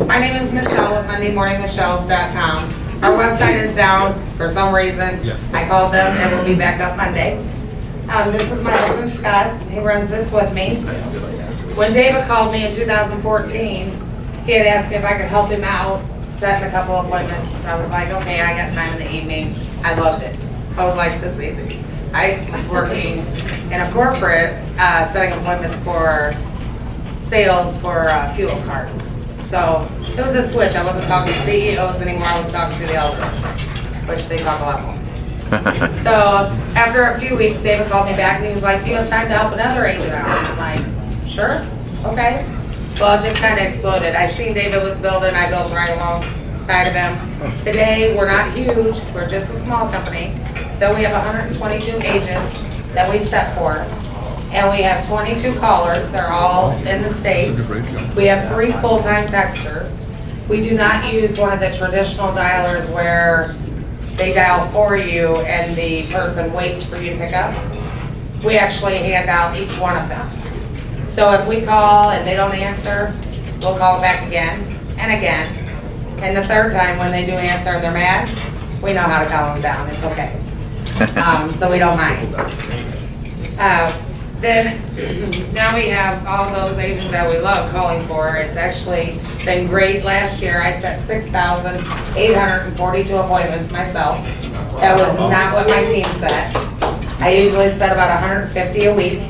My name is Michelle with MondayMorningMichelles.com. Our website is down for some reason. Yeah. I called them and we'll be back up Monday. This is my husband Scott. He runs this with me. When David called me in 2014, he had asked me if I could help him out, setting a couple appointments. I was like, okay, I got time in the evening. I loved it. I was like, this is easy. I was working in a corporate, setting appointments for sales for fuel cards. So it was a switch. I wasn't talking to CEOs anymore. I was talking to the elderly, which they talk a lot more. So after a few weeks, David called me back and he was like, do you have time to help another agent out? I'm like, sure, okay. Well, it just kind of exploded. I seen David was building, I built right alongside of him. Today, we're not huge, we're just a small company, though we have 122 agents that we set for. And we have 22 callers, they're all in the States. We have 3 full-time texters. We do not use one of the traditional dialers where they dial for you and the person waits for you to pick up. We actually hand out each one of them. So if we call and they don't answer, we'll call them back again and again. And the third time when they do answer and they're mad, we know how to calm them down, it's okay. So we don't mind. Then now we have all those agents that we love calling for. It's actually been great. Last year I set 6,842 appointments myself. That was not what my team set. I usually set about 150 a week.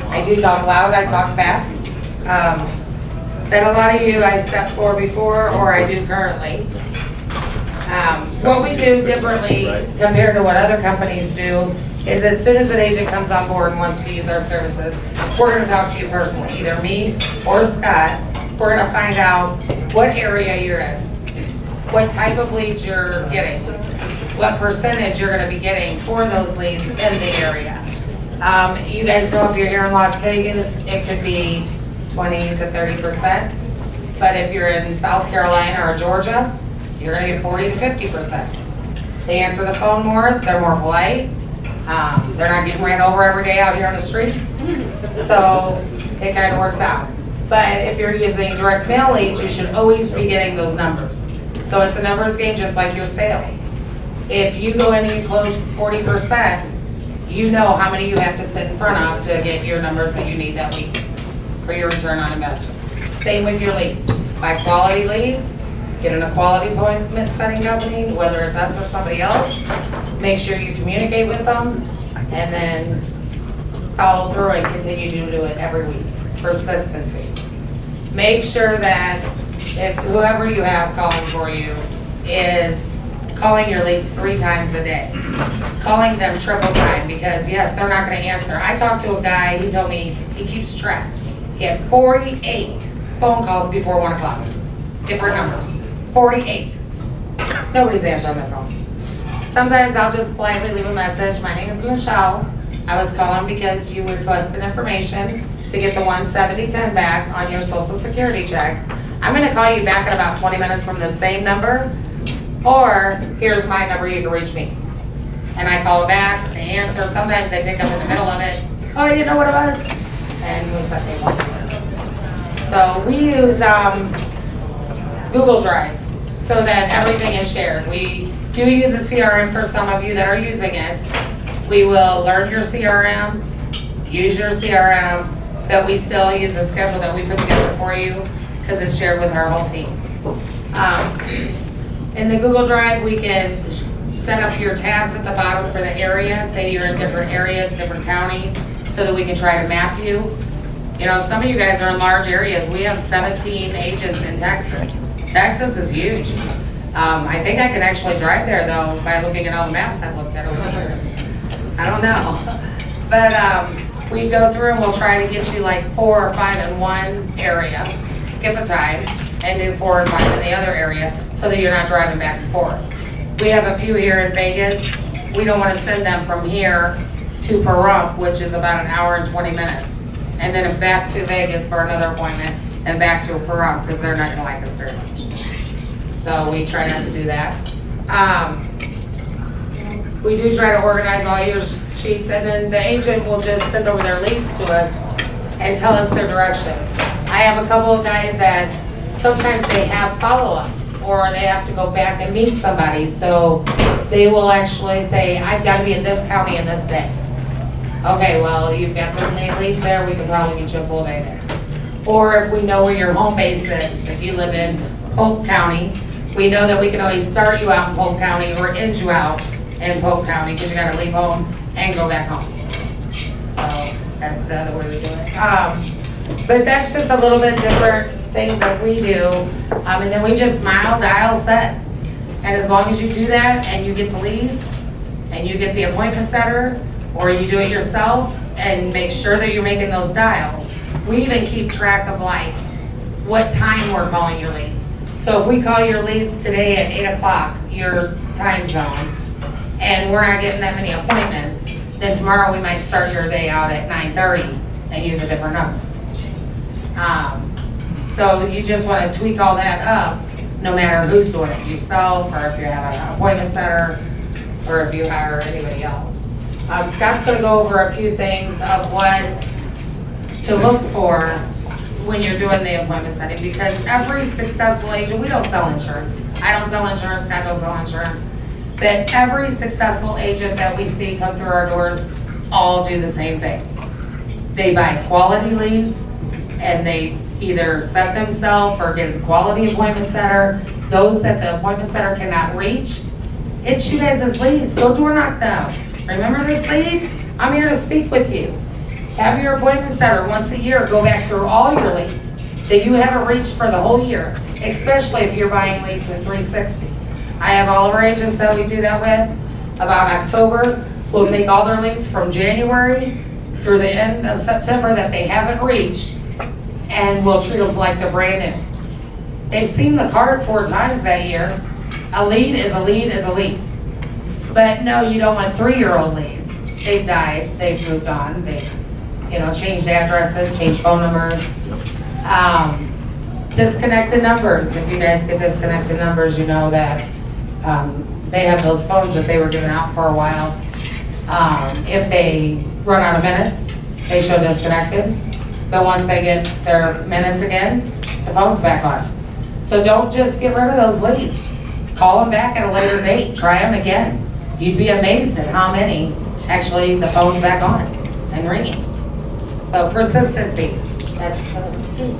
I do talk loud, I talk fast. And a lot of you I've set for before or I do currently. What we do differently compared to what other companies do is as soon as an agent comes on board and wants to use our services, we're going to talk to you personally, either me or Scott. We're going to find out what area you're in, what type of leads you're getting, what percentage you're going to be getting for those leads in the area. You guys know if you're here in Las Vegas, it could be 20 to 30%. But if you're in South Carolina or Georgia, you're going to get 40 to 50%. They answer the phone more, they're more polite. They're not getting ran over every day out here on the streets. So it kind of works out. But if you're using direct mail leads, you should always be getting those numbers. So it's a numbers game just like your sales. If you go in and you close 40%, you know how many you have to sit in front of to get your numbers that you need that week for your return on investment. Same with your leads. Buy quality leads, get in a quality appointment setting company, whether it's us or somebody else. Make sure you communicate with them and then follow through and continue to do it every week. Persistency. Make sure that if whoever you have calling for you is calling your leads 3 times a day. Calling them triple time because yes, they're not going to answer. I talked to a guy, he told me he keeps track. He had 48 phone calls before 1 o'clock. Different numbers. 48. Nobody's answering their phones. Sometimes I'll just politely leave a message. My name is Michelle. I was calling because you requested information to get the 17010 back on your Social Security check. I'm going to call you back in about 20 minutes from the same number, or here's my number, you can reach me. And I call them back, they answer. Sometimes they pick up in the middle of it. Oh, I didn't know what it was. And we set them up. So we use Google Drive so that everything is shared. We do use a CRM for some of you that are using it. We will learn your CRM, use your CRM, but we still use a schedule that we put together for you because it's shared with our whole team. In the Google Drive, we can set up your tabs at the bottom for the area. Say you're in different areas, different counties, so that we can try to map you. You know, some of you guys are in large areas. We have 17 agents in Texas. Texas is huge. I think I can actually drive there though by looking at all the maps I've looked at over the years. I don't know. But we go through and we'll try to get you like 4 or 5 in one area, skip a time, and do 4 and 5 in the other area so that you're not driving back and forth. We have a few here in Vegas. We don't want to send them from here to Pahrump, which is about an hour and 20 minutes. And then back to Vegas for another appointment and back to Pahrump because they're not going to like us very much. So we try not to do that. We do try to organize all your sheets, and then the agent will just send over their leads to us and tell us their direction. I have a couple of guys that sometimes they have follow-ups, or they have to go back and meet somebody, so they will actually say, I've got to be in this county in this day. Okay, well, you've got this many leads there, we can probably get you a full day there. Or if we know where your home base is, if you live in Polk County, we know that we can always start you out in Polk County or end you out in Polk County, because you gotta leave home and go back home. So that's the other way we do it. But that's just a little bit different things that we do. And then we just smile, dial, set. And as long as you do that and you get the leads and you get the appointment setter, or you do it yourself and make sure that you're making those dials. We even keep track of like what time we're calling your leads. So if we call your leads today at 8 o'clock, your time zone, and we're not getting that many appointments, then tomorrow we might start your day out at 9:30 and use a different number. So you just want to tweak all that up, no matter who's doing it, yourself, or if you have an appointment setter, or if you hire anybody else. Scott's going to go over a few things of what to look for when you're doing the appointment setting, because every successful agent, we don't sell insurance. I don't sell insurance, Scott don't sell insurance, but every successful agent that we see come through our doors all do the same thing. They buy quality leads, and they either set themselves or get a quality appointment setter. Those that the appointment setter cannot reach, it's you guys as leads. Go door knock them. Remember this lead? I'm here to speak with you. Have your appointment setter once a year go back through all your leads that you haven't reached for the whole year, especially if you're buying leads with 360. I have all of our agents that we do that with. About October, we'll take all their leads from January through the end of September that they haven't reached, and we'll treat them like they're brand new. They've seen the card 4 times that year. A lead is a lead is a lead. But no, you don't want 3-year-old leads. They've died, they've moved on, they've changed addresses, changed phone numbers. Disconnected numbers. If you guys get disconnected numbers, you know that they have those phones that they were giving out for a while. If they run out of minutes, they show disconnected. But once they get their minutes again, the phone's back on. So don't just get rid of those leads. Call them back at a later date, try them again. You'd be amazed at how many actually the phone's back on and ringing. So persistency, that's the key.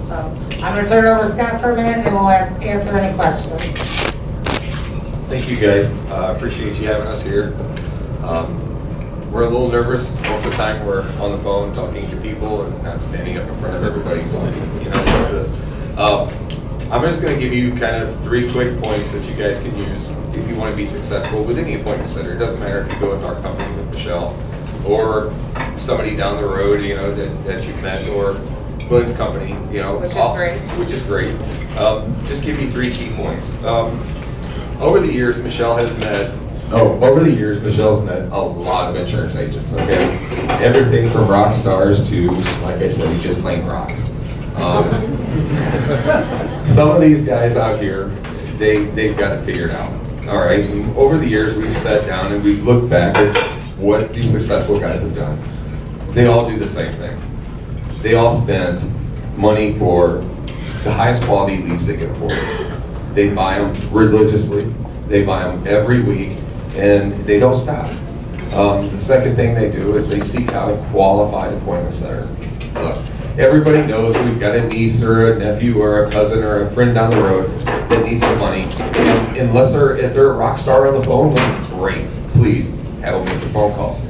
So I'm gonna turn it over to Scott for a minute, and then we'll answer any questions. Thank you guys, appreciate you having us here. We're a little nervous most of the time. We're on the phone talking to people and not standing up in front of everybody talking, like this. I'm just going to give you kind of 3 quick points that you guys can use if you want to be successful with any appointment center. It doesn't matter if you go with our company, with Michelle, or somebody down the road, that you've met, or Glenn's company, which is great. Just give you 3 key points. Over the years, Michelle's met a lot of insurance agents, okay? Everything from rock stars to, like I said, just plain rocks. Some of these guys out here, they've got it figured out, all right? And over the years, we've sat down and we've looked back at what these successful guys have done. They all do the same thing. They all spend money for the highest quality leads they can afford. They buy them religiously. They buy them every week, and they don't stop. The second thing they do is they seek out a qualified appointment center. Look, everybody knows we've got a niece or a nephew or a cousin or a friend down the road that needs the money. And if they're a rock star on the phone, then great. Please have them make the phone calls.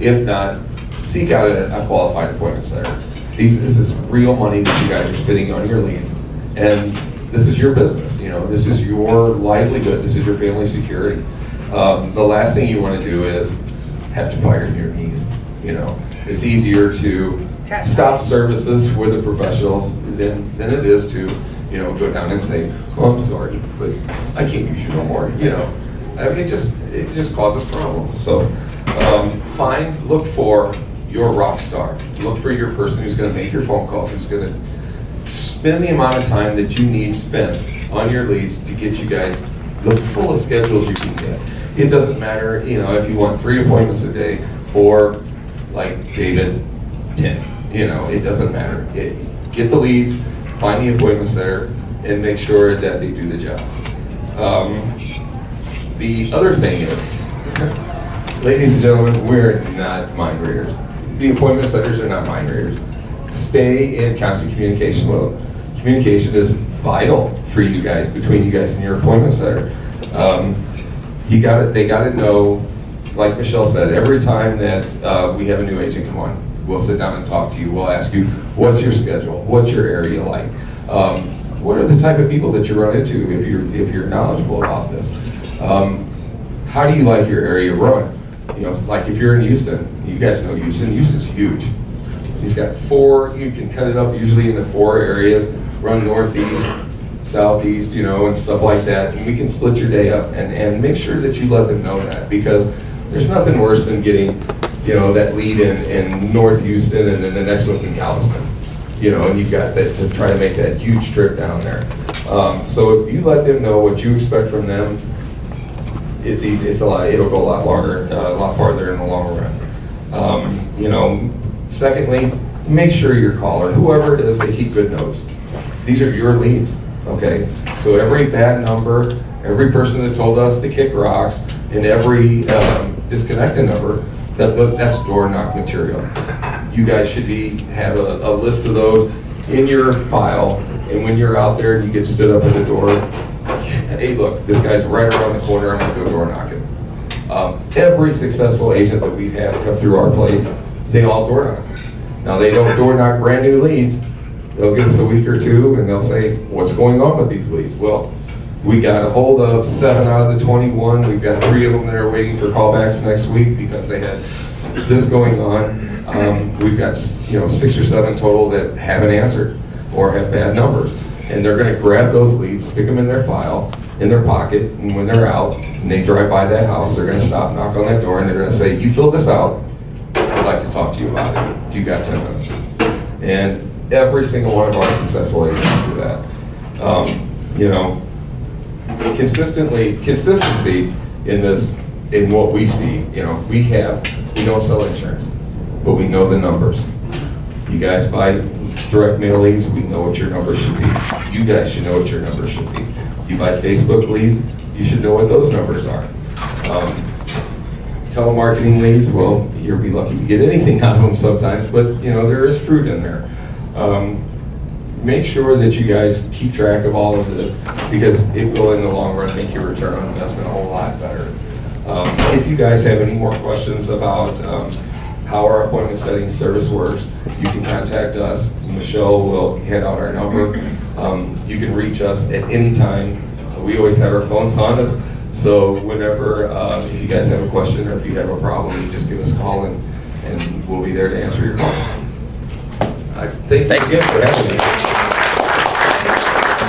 If not, seek out a qualified appointment center. This is real money that you guys are spending on your leads, and this is your business. This is your livelihood. This is your family security. The last thing you want to do is have to fire your niece. It's easier to stop services with the professionals than it is to, go down and say, "Oh, I'm sorry, but I can't use you no more." It just causes problems. So look for your rock star. Look for your person who's going to make your phone calls, who's going to spend the amount of time that you need spent on your leads to get you guys the fullest schedules you can get. It doesn't matter, if you want 3 appointments a day or, like David, 10. It doesn't matter. Get the leads, find the appointments there, and make sure that they do the job. The other thing is, ladies and gentlemen, we're not mind readers. The appointment setters are not mind readers. Stay in constant communication with them. Communication is vital for you guys, between you guys and your appointment setter. They got to know, like Michelle said, every time that we have a new agent come on, we'll sit down and talk to you. We'll ask you, what's your schedule? What's your area like? What are the type of people that you run into if you're knowledgeable about this? How do you like your area run? You know, like if you're in Houston, you guys know Houston's huge. He's got 4, you can cut it up usually into 4 areas, run northeast, southeast, you know, and stuff like that. And we can split your day up and make sure that you let them know that, because there's nothing worse than getting, you know, that lead in North Houston and then the next one's in Galveston. You know, and you've got that to try to make that huge trip down there. So if you let them know what you expect from them, it's easy. It'll go a lot longer, a lot farther in the long run. You know, secondly, make sure your caller, whoever it is, they keep good notes. These are your leads, okay? So every bad number, every person that told us to kick rocks, and every disconnected number, that's door knock material. You guys should have a list of those in your file, and when you're out there and you get stood up at the door, hey look, this guy's right around the corner, I'm gonna go door knocking. Every successful agent that we've had come through our place, they all door knock. Now they don't door knock brand new leads. They'll give us a week or two and they'll say, what's going on with these leads? Well, we got a hold of 7 out of the 21. We've got 3 of them that are waiting for callbacks next week because they had this going on. We've got 6 or 7 total that haven't answered or have bad numbers. And they're gonna grab those leads, stick them in their file, in their pocket, and when they're out and they drive by that house, they're gonna stop, knock on that door, and they're gonna say, you filled this out, I'd like to talk to you about it. Do you got 10 minutes? And every single one of our successful agents do that. You know, consistency in what we see, you know, we don't sell insurance, but we know the numbers. You guys buy direct mail leads, we know what your numbers should be. You guys should know what your numbers should be. You buy Facebook leads, you should know what those numbers are. Telemarketing leads, well, you'll be lucky to get anything out of them sometimes, but you know, there is fruit in there. Make sure that you guys keep track of all of this, because it will in the long run make your return on investment a whole lot better. If you guys have any more questions about how our appointment setting service works, you can contact us. Michelle will hand out our number. You can reach us at any time. We always have our phones on us, so whenever, if you guys have a question or if you have a problem, you just give us a call and we'll be there to answer your calls. Thank you again for having me.